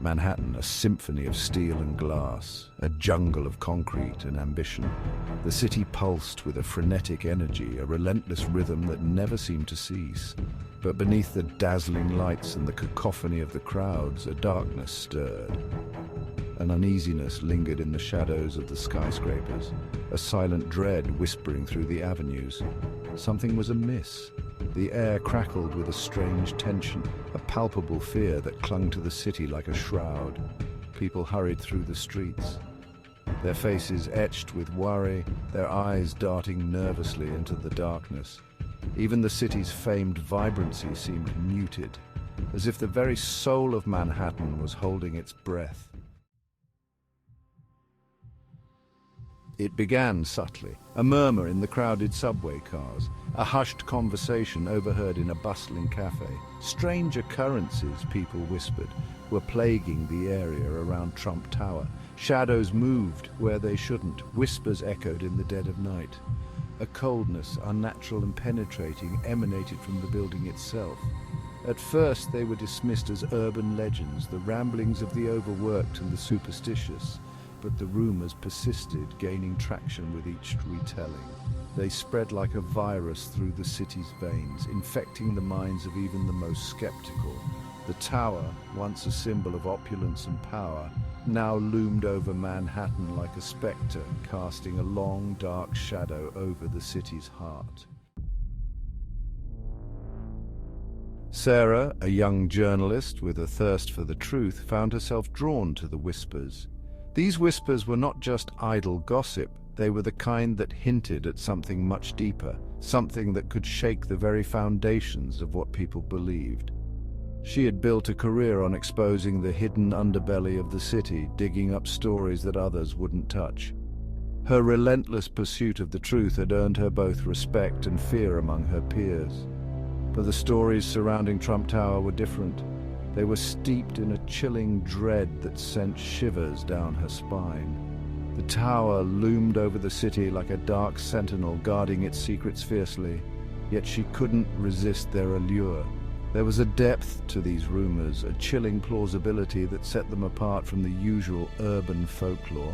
Manhattan, a symphony of steel and glass, a jungle of concrete and ambition. The city pulsed with a frenetic energy, a relentless rhythm that never seemed to cease. But beneath the dazzling lights and the cacophony of the crowds, a darkness stirred. An uneasiness lingered in the shadows of the skyscrapers, a silent dread whispering through the avenues. Something was amiss. The air crackled with a strange tension, a palpable fear that clung to the city like a shroud. People hurried through the streets, their faces etched with worry, their eyes darting nervously into the darkness. Even the city's famed vibrancy seemed muted, as if the very soul of Manhattan was holding its breath. It began subtly, a murmur in the crowded subway cars, a hushed conversation overheard in a bustling cafe. Strange occurrences, people whispered, were plaguing the area around Trump Tower. Shadows moved where they shouldn't, whispers echoed in the dead of night. A coldness, unnatural and penetrating, emanated from the building itself. At first they were dismissed as urban legends, the ramblings of the overworked and the superstitious. But the rumors persisted, gaining traction with each retelling. They spread like a virus through the city's veins, infecting the minds of even the most skeptical. The tower, once a symbol of opulence and power, now loomed over Manhattan like a specter, casting a long, dark shadow over the city's heart. Sarah, a young journalist with a thirst for the truth, found herself drawn to the whispers. These whispers were not just idle gossip, they were the kind that hinted at something much deeper, something that could shake the very foundations of what people believed. She had built a career on exposing the hidden underbelly of the city, digging up stories that others wouldn't touch. Her relentless pursuit of the truth had earned her both respect and fear among her peers. But the stories surrounding Trump Tower were different. They were steeped in a chilling dread that sent shivers down her spine. The tower loomed over the city like a dark sentinel guarding its secrets fiercely, yet she couldn't resist their allure. There was a depth to these rumors, a chilling plausibility that set them apart from the usual urban folklore.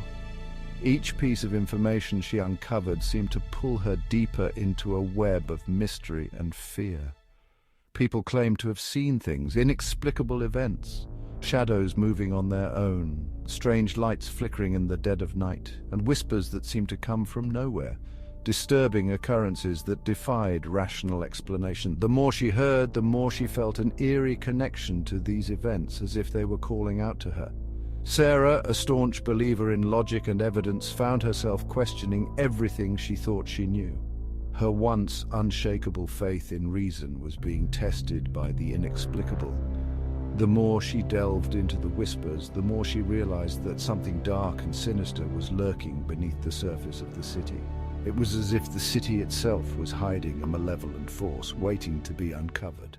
Each piece of information she uncovered seemed to pull her deeper into a web of mystery and fear. People claimed to have seen things, inexplicable events, shadows moving on their own, strange lights flickering in the dead of night, and whispers that seemed to come from nowhere, disturbing occurrences that defied rational explanation. The more she heard, the more she felt an eerie connection to these events, as if they were calling out to her. Sarah, a staunch believer in logic and evidence, found herself questioning everything she thought she knew. Her once unshakable faith in reason was being tested by the inexplicable. The more she delved into the whispers, the more she realized that something dark and sinister was lurking beneath the surface of the city. It was as if the city itself was hiding a malevolent force, waiting to be uncovered.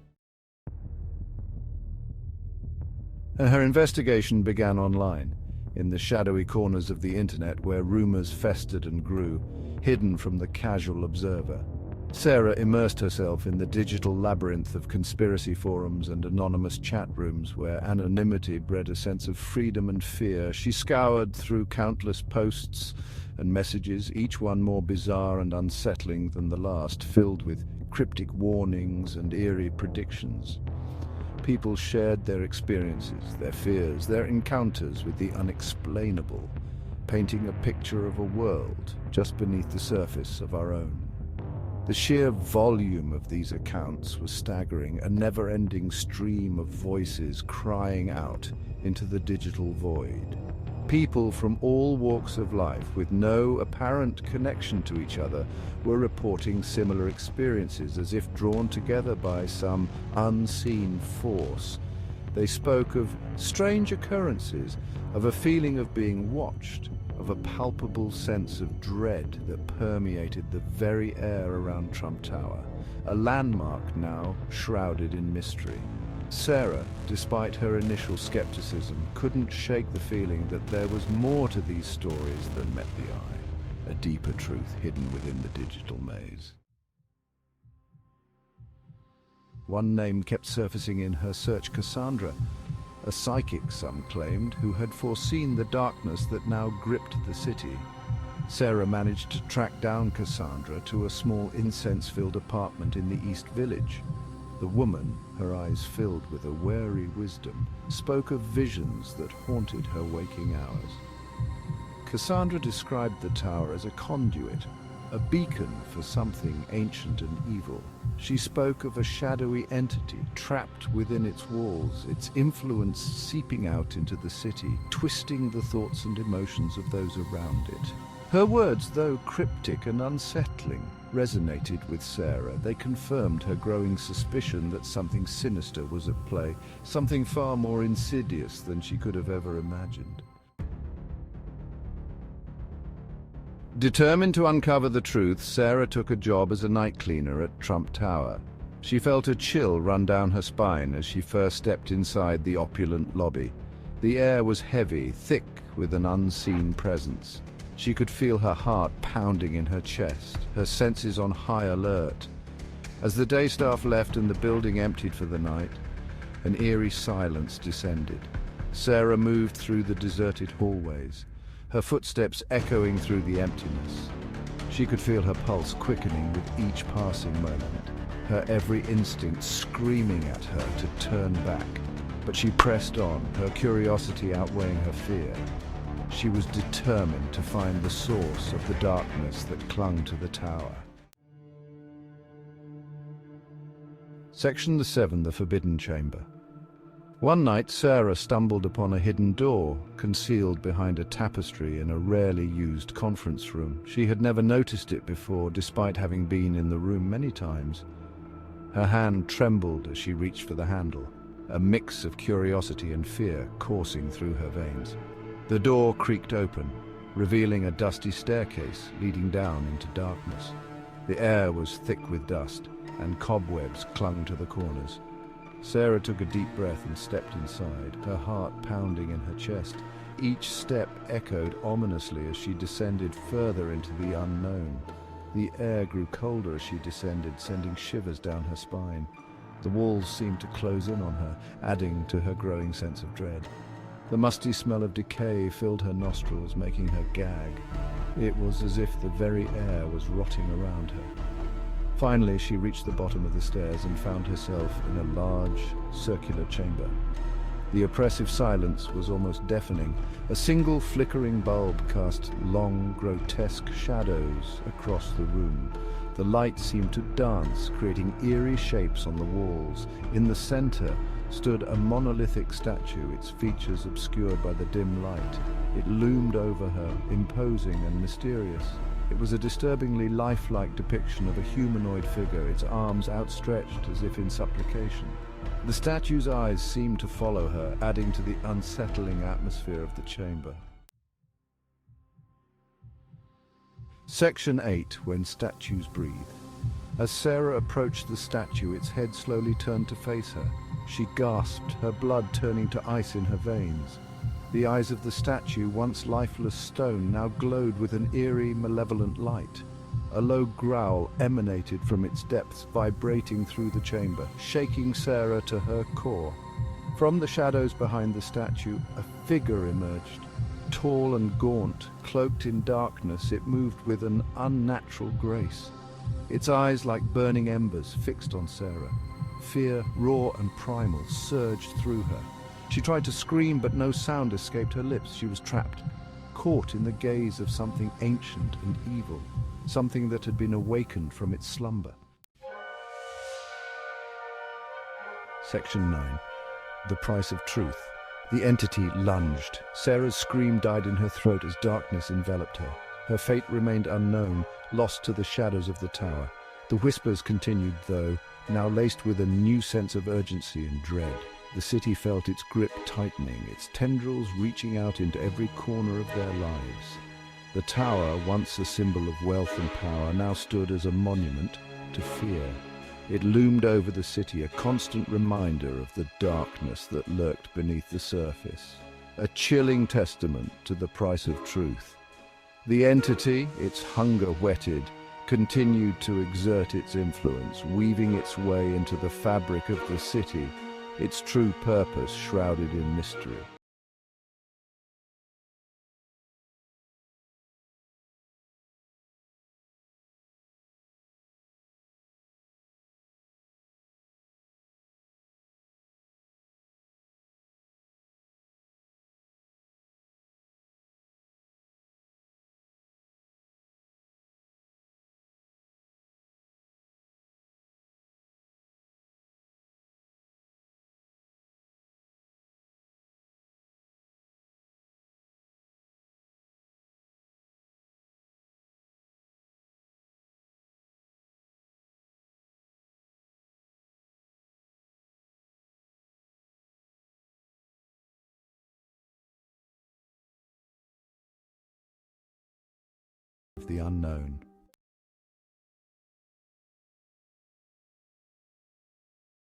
Her investigation began online, in the shadowy corners of the internet where rumors festered and grew, hidden from the casual observer. Sarah immersed herself in the digital labyrinth of conspiracy forums and anonymous chat rooms where anonymity bred a sense of freedom and fear. She scoured through countless posts and messages, each one more bizarre and unsettling than the last, filled with cryptic warnings and eerie predictions. People shared their experiences, their fears, their encounters with the unexplainable, painting a picture of a world just beneath the surface of our own. The sheer volume of these accounts was staggering, a never-ending stream of voices crying out into the digital void. People from all walks of life, with no apparent connection to each other, were reporting similar experiences, as if drawn together by some unseen force. They spoke of strange occurrences, of a feeling of being watched, of a palpable sense of dread that permeated the very air around Trump Tower, a landmark now shrouded in mystery. Sarah, despite her initial skepticism, couldn't shake the feeling that there was more to these stories than met the eye, a deeper truth hidden within the digital maze. One name kept surfacing in her search: Cassandra, a psychic, some claimed, who had foreseen the darkness that now gripped the city. Sarah managed to track down Cassandra to a small incense-filled apartment in the East Village. The woman, her eyes filled with a wary wisdom, spoke of visions that haunted her waking hours. Cassandra described the tower as a conduit, a beacon for something ancient and evil. She spoke of a shadowy entity trapped within its walls, its influence seeping out into the city, twisting the thoughts and emotions of those around it. Her words, though cryptic and unsettling, resonated with Sarah. They confirmed her growing suspicion that something sinister was at play, something far more insidious than she could have ever imagined. Determined to uncover the truth, Sarah took a job as a night cleaner at Trump Tower. She felt a chill run down her spine as she first stepped inside the opulent lobby. The air was heavy, thick with an unseen presence. She could feel her heart pounding in her chest, her senses on high alert. As the day staff left and the building emptied for the night, an eerie silence descended. Sarah moved through the deserted hallways, her footsteps echoing through the emptiness. She could feel her pulse quickening with each passing moment, her every instinct screaming at her to turn back. But she pressed on, her curiosity outweighing her fear. She was determined to find the source of the darkness that clung to the tower. Section 7, the Forbidden Chamber. One night, Sarah stumbled upon a hidden door, concealed behind a tapestry in a rarely used conference room. She had never noticed it before, despite having been in the room many times. Her hand trembled as she reached for the handle, a mix of curiosity and fear coursing through her veins. The door creaked open, revealing a dusty staircase leading down into darkness. The air was thick with dust, and cobwebs clung to the corners. Sarah took a deep breath and stepped inside, her heart pounding in her chest. Each step echoed ominously as she descended further into the unknown. The air grew colder as she descended, sending shivers down her spine. The walls seemed to close in on her, adding to her growing sense of dread. The musty smell of decay filled her nostrils, making her gag. It was as if the very air was rotting around her. Finally, she reached the bottom of the stairs and found herself in a large, circular chamber. The oppressive silence was almost deafening. A single flickering bulb cast long, grotesque shadows across the room. The light seemed to dance, creating eerie shapes on the walls. In the center stood a monolithic statue, its features obscured by the dim light. It loomed over her, imposing and mysterious. It was a disturbingly lifelike depiction of a humanoid figure, its arms outstretched as if in supplication. The statue's eyes seemed to follow her, adding to the unsettling atmosphere of the chamber. Section 8, When Statues Breathe. As Sarah approached the statue, its head slowly turned to face her. She gasped, her blood turning to ice in her veins. The eyes of the statue, once lifeless stone, now glowed with an eerie, malevolent light. A low growl emanated from its depths, vibrating through the chamber, shaking Sarah to her core. From the shadows behind the statue, a figure emerged. Tall and gaunt, cloaked in darkness, it moved with an unnatural grace. Its eyes, like burning embers, fixed on Sarah. Fear, raw and primal, surged through her. She tried to scream, but no sound escaped her lips. She was trapped, caught in the gaze of something ancient and evil, something that had been awakened from its slumber. Section 9. The Price of Truth. The entity lunged. Sarah's scream died in her throat as darkness enveloped her. Her fate remained unknown, lost to the shadows of the tower. The whispers continued, though, now laced with a new sense of urgency and dread. The city felt its grip tightening, its tendrils reaching out into every corner of their lives. The tower, once a symbol of wealth and power, now stood as a monument to fear. It loomed over the city, a constant reminder of the darkness that lurked beneath the surface, a chilling testament to the price of truth. The entity, its hunger whetted, continued to exert its influence, weaving its way into the fabric of the city, its true purpose shrouded in mystery. The unknown.